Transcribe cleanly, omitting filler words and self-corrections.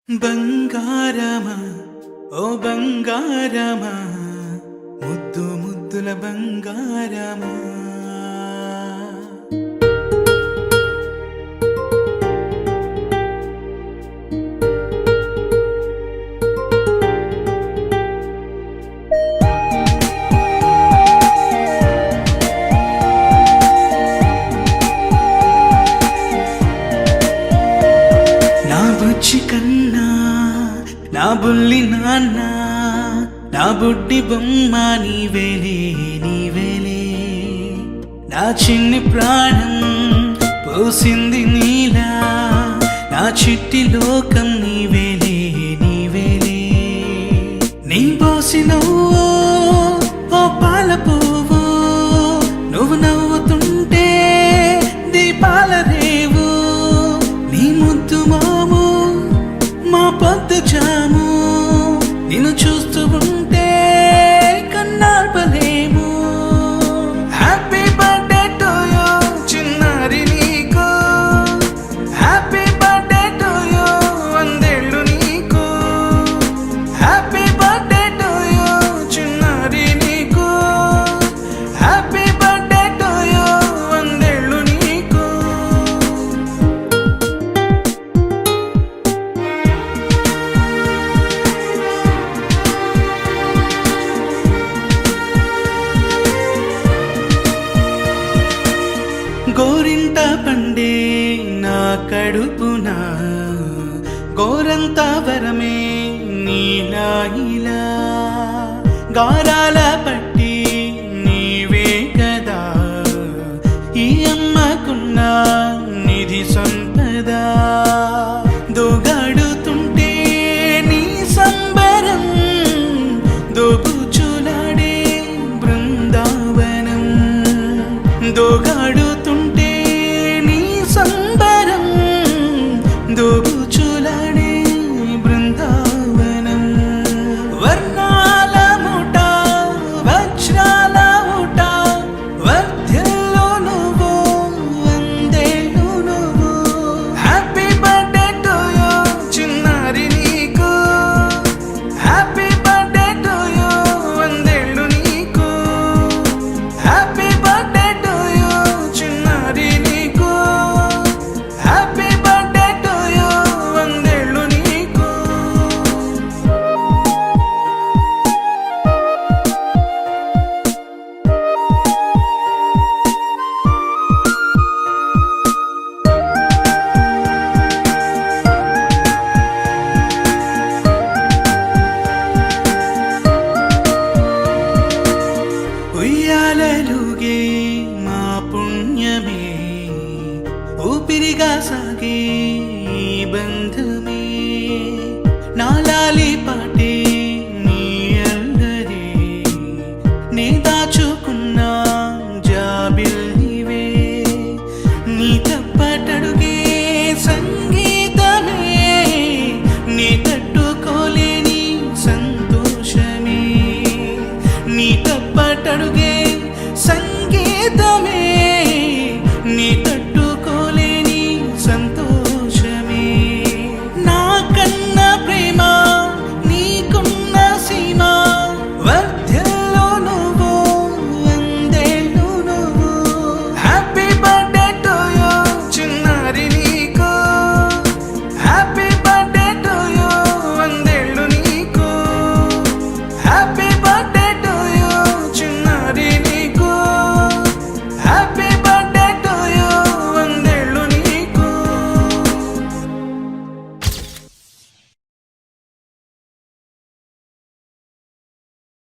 బంగారమా ఓ బంగారమా ముద్దు ముద్దుల బంగారమా నా బుజ్జి కన్నా నా బుల్లి నాన్న నా బుడ్డి బొమ్మ నీవేలే నీవేలే నా చిన్ని ప్రాణం పోసింది నీలా నా చిట్టి లోకం నీవేలే నీవేలే నీ పోసినవో ఓ పాల పువ్వు నువ్వు నవ్వుతుంటే దీపాల రేవు నీ ముద్దు మాము మా పొద్దు జాము నిన్ను చూస్తూ ఉంటే కన్నార్పలేము. హ్యాపీ బర్త్డే టు యూ చిన్నారి నీకు, హ్యాపీ బర్త్డే టు యూ వందేళ్ళు నీకు, హ్యాపీ బర్త్డే టు యూ చిన్నారి నీకు, హ్యాపీ బర్త్డే టు యూ వందేళ్ళు నీకు. గోరింట పండే నా కడుపున గోరంత వరమే నీలా ఇలా గారాల పట్టి నీవే కదా ఈ అమ్మకున్న నిధి సంపద దోగాడుతుంటే నీ సంబరం దోబుచులాడే బృందావనం దోగాడుతుంటే నీ సంబరం దోబుచులాడే బృందావనం వర్ణాల ముఠ వజ్రాల ఊట వర్ధిల్లు నువ్వు వందేళ్ళు నువ్వు. హ్యాపీ బర్త్డే టు యూ చిన్నారి నీకు, హ్యాపీ బర్త్డే టు యూ వందేళ్ళు నీకు, హ్యాపీ బర్త్డే టు యూ చిన్నారి నీకు, హ్యాపీ బర్త్డే టు యూ వందేళ్ళు నీకు. ఉయ్యాలలుగే మా పుణ్యమే ఊపిరిగా సాగే ఈ బంధమే నాలాలి